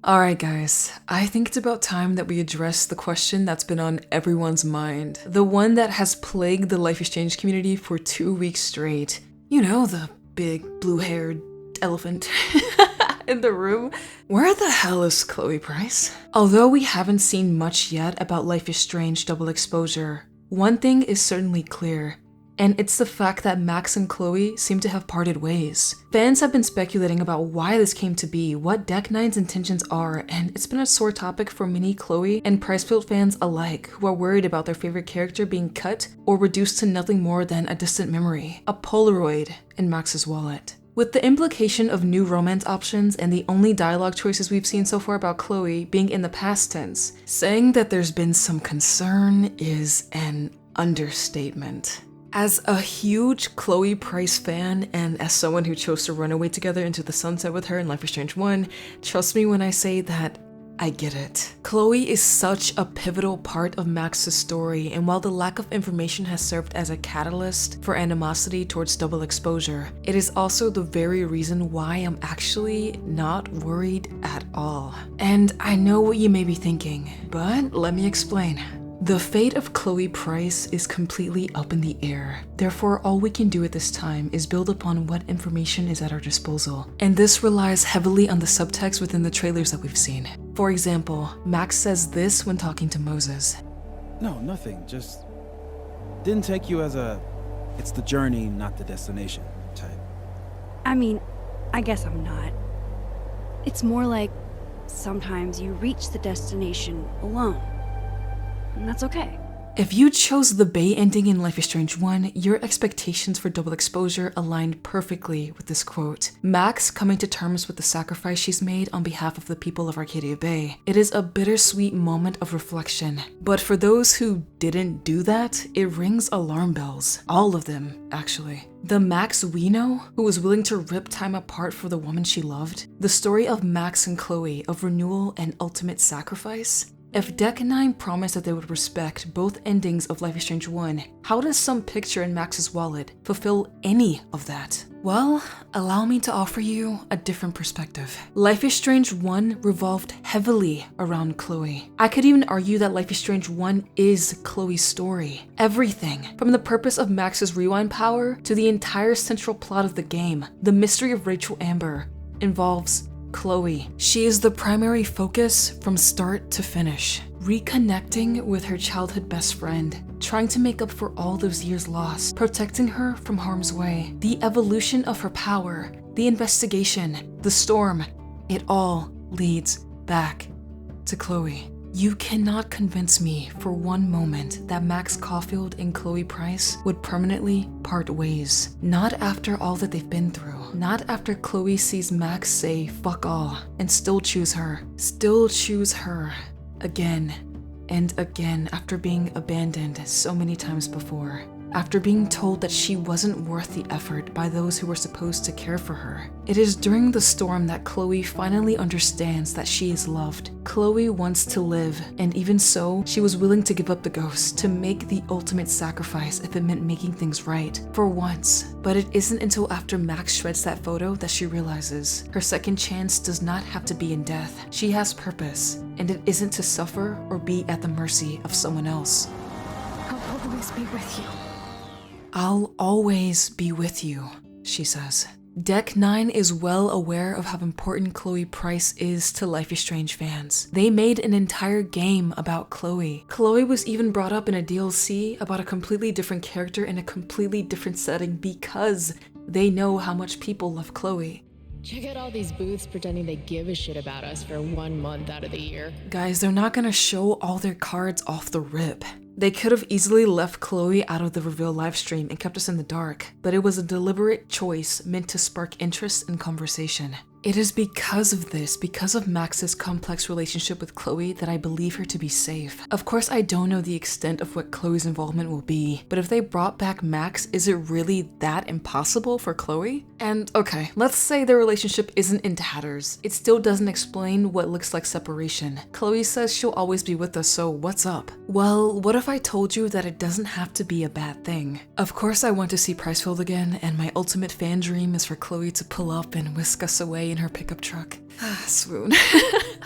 Alright guys, I think it's about time that we address the question that's been on everyone's mind. The one that has plagued the Life Exchange community for 2 weeks straight. You know, the big blue-haired elephant in the room. Where the hell is Chloe Price? Although we haven't seen much yet about Life is Strange double exposure, one thing is certainly clear. And it's the fact that Max and Chloe seem to have parted ways. Fans have been speculating about why this came to be, what Deck 9's intentions are, and it's been a sore topic for many Chloe and Pricefield fans alike who are worried about their favorite character being cut or reduced to nothing more than a distant memory, a Polaroid in Max's wallet. With the implication of new romance options and the only dialogue choices we've seen so far about Chloe being in the past tense, saying that there's been some concern is an understatement. As a huge Chloe Price fan and as someone who chose to run away together into the sunset with her in Life is Strange 1, trust me when I say that I get it. Chloe is such a pivotal part of Max's story, and while the lack of information has served as a catalyst for animosity towards double exposure, it is also the very reason why I'm actually not worried at all. And I know what you may be thinking, but let me explain. The fate of Chloe Price is completely up in the air. Therefore, all we can do at this time is build upon what information is at our disposal. And this relies heavily on the subtext within the trailers that we've seen. For example, Max says this when talking to Moses. No, nothing. Just didn't take you as a it's the journey, not the destination type. I mean, I guess I'm not. It's more like sometimes you reach the destination alone. And that's okay. If you chose the Bay ending in Life is Strange 1, your expectations for double exposure aligned perfectly with this quote. Max coming to terms with the sacrifice she's made on behalf of the people of Arcadia Bay. It is a bittersweet moment of reflection. But for those who didn't do that, it rings alarm bells. All of them, actually. The Max we know, who was willing to rip time apart for the woman she loved. The story of Max and Chloe, of renewal and ultimate sacrifice. If Deck 9 promised that they would respect both endings of Life is Strange 1, how does some picture in Max's wallet fulfill any of that? Well, allow me to offer you a different perspective. Life is Strange 1 revolved heavily around Chloe. I could even argue that Life is Strange 1 is Chloe's story. Everything, from the purpose of Max's rewind power to the entire central plot of the game, the mystery of Rachel Amber, involves Chloe. She is the primary focus from start to finish. Reconnecting with her childhood best friend, trying to make up for all those years lost, protecting her from harm's way, the evolution of her power, the investigation, the storm, it all leads back to Chloe. You cannot convince me for one moment that Max Caulfield and Chloe Price would permanently part ways. Not after all that they've been through. Not after Chloe sees Max say fuck all and still choose her. Still choose her again and again after being abandoned so many times before. After being told that she wasn't worth the effort by those who were supposed to care for her. It is during the storm that Chloe finally understands that she is loved. Chloe wants to live, and even so, she was willing to give up the ghost to make the ultimate sacrifice if it meant making things right, for once. But it isn't until after Max shreds that photo that she realizes her second chance does not have to be in death. She has purpose, and it isn't to suffer or be at the mercy of someone else. I'll always be with you. I'll always be with you, she says. Deck 9 is well aware of how important Chloe Price is to Life is Strange fans. They made an entire game about Chloe. Chloe was even brought up in a DLC about a completely different character in a completely different setting because they know how much people love Chloe. Check out all these booths pretending they give a shit about us for 1 month out of the year. Guys, they're not gonna show all their cards off the rip. They could have easily left Chloe out of the reveal livestream and kept us in the dark, but it was a deliberate choice meant to spark interest and conversation. It is because of this, because of Max's complex relationship with Chloe, that I believe her to be safe. Of course, I don't know the extent of what Chloe's involvement will be, but if they brought back Max, is it really that impossible for Chloe? And okay, let's say their relationship isn't in tatters. It still doesn't explain what looks like separation. Chloe says she'll always be with us, so what's up? Well, what if I told you that it doesn't have to be a bad thing? Of course I want to see Pricefield again, and my ultimate fan dream is for Chloe to pull up and whisk us away in her pickup truck. Swoon.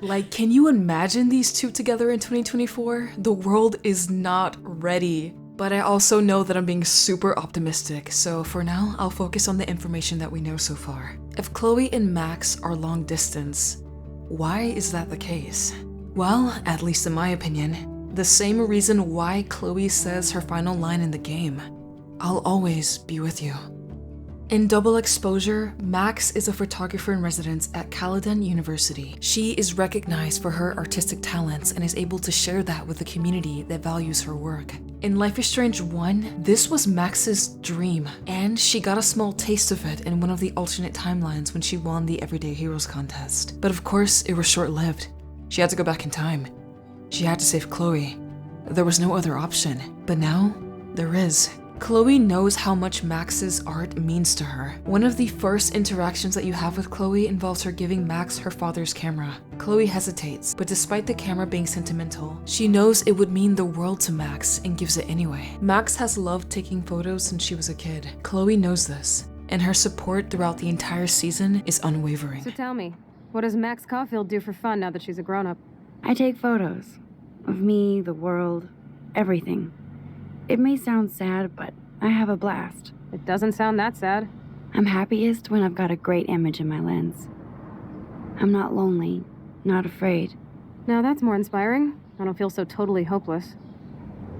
Like, can you imagine these two together in 2024? The world is not ready. But I also know that I'm being super optimistic, so for now, I'll focus on the information that we know so far. If Chloe and Max are long distance, why is that the case? Well, at least in my opinion, the same reason why Chloe says her final line in the game, "I'll always be with you." In Double Exposure, Max is a photographer in residence at Caledon University. She is recognized for her artistic talents and is able to share that with a community that values her work. In Life is Strange 1, this was Max's dream, and she got a small taste of it in one of the alternate timelines when she won the Everyday Heroes contest. But of course, it was short-lived. She had to go back in time. She had to save Chloe. There was no other option, but now there is. Chloe knows how much Max's art means to her. One of the first interactions that you have with Chloe involves her giving Max her father's camera. Chloe hesitates, but despite the camera being sentimental, she knows it would mean the world to Max and gives it anyway. Max has loved taking photos since she was a kid. Chloe knows this, and her support throughout the entire season is unwavering. So tell me, what does Max Caulfield do for fun now that she's a grown-up? I take photos of me, the world, everything. It may sound sad, but I have a blast. It doesn't sound that sad. I'm happiest when I've got a great image in my lens. I'm not lonely, not afraid. Now that's more inspiring. I don't feel so totally hopeless.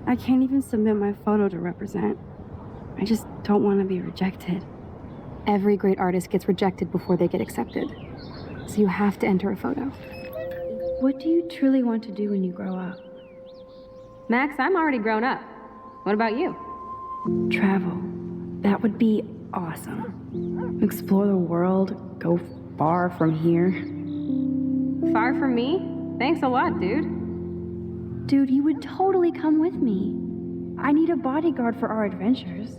I can't even submit my photo to represent. I just don't want to be rejected. Every great artist gets rejected before they get accepted. So you have to enter a photo. What do you truly want to do when you grow up? Max, I'm already grown up. What about you? Travel. That would be awesome. Explore the world, go far from here. Far from me? Thanks a lot, dude. Dude, you would totally come with me. I need a bodyguard for our adventures.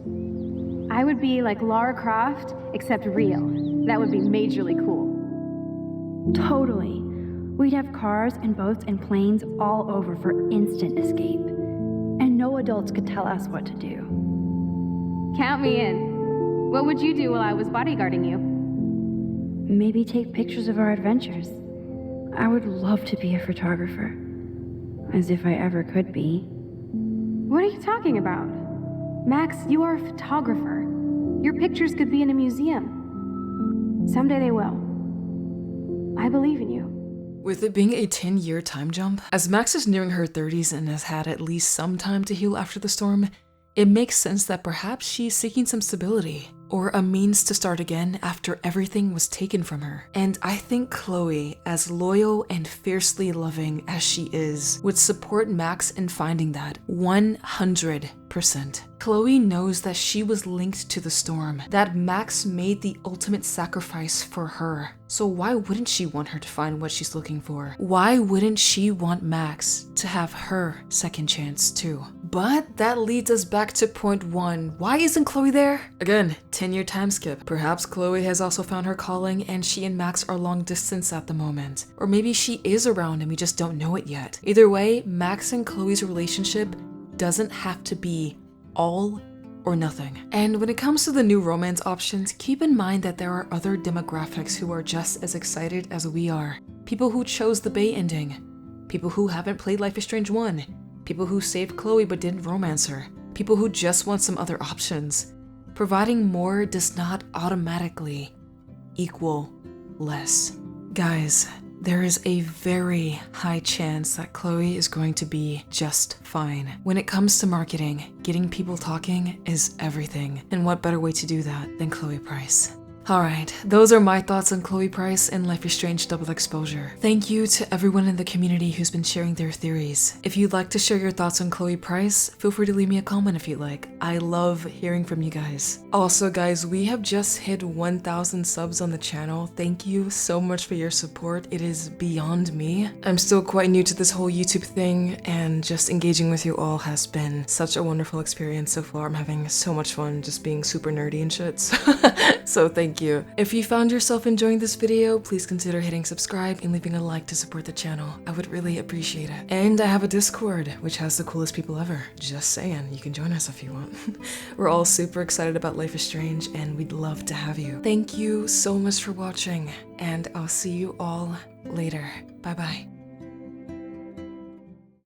I would be like Lara Croft, except real. That would be majorly cool. Totally. We'd have cars and boats and planes all over for instant escape. And no adults could tell us what to do. Count me in. What would you do while I was bodyguarding you? Maybe take pictures of our adventures. I would love to be a photographer. As if I ever could be. What are you talking about? Max, you are a photographer. Your pictures could be in a museum. Someday they will. I believe in you. With it being a 10-year time jump, as Max is nearing her 30s and has had at least some time to heal after the storm, it makes sense that perhaps she's seeking some stability, or a means to start again after everything was taken from her. And I think Chloe, as loyal and fiercely loving as she is, would support Max in finding that 100%. Chloe knows that she was linked to the storm, that Max made the ultimate sacrifice for her. So why wouldn't she want her to find what she's looking for? Why wouldn't she want Max to have her second chance too? But that leads us back to point one. Why isn't Chloe there? Again, 10-year time skip. Perhaps Chloe has also found her calling and she and Max are long distance at the moment. Or maybe she is around and we just don't know it yet. Either way, Max and Chloe's relationship doesn't have to be all or nothing. And when it comes to the new romance options, keep in mind that there are other demographics who are just as excited as we are. People who chose the Bay ending. People who haven't played Life is Strange 1. People who saved Chloe but didn't romance her. People who just want some other options. Providing more does not automatically equal less. Guys, there is a very high chance that Chloe is going to be just fine. When it comes to marketing, getting people talking is everything. And what better way to do that than Chloe Price? Alright, those are my thoughts on Chloe Price and Life is Strange Double Exposure. Thank you to everyone in the community who's been sharing their theories. If you'd like to share your thoughts on Chloe Price, feel free to leave me a comment if you'd like. I love hearing from you guys. Also guys, we have just hit 1,000 subs on the channel. Thank you so much for your support. It is beyond me. I'm still quite new to this whole YouTube thing, and just engaging with you all has been such a wonderful experience so far. I'm having so much fun just being super nerdy and shit. So thank Thank you. If you found yourself enjoying this video, please consider hitting subscribe and leaving a like to support the channel. I would really appreciate it. And I have a Discord, which has the coolest people ever. Just saying, you can join us if you want. We're all super excited about Life is Strange, and we'd love to have you. Thank you so much for watching, and I'll see you all later. Bye bye.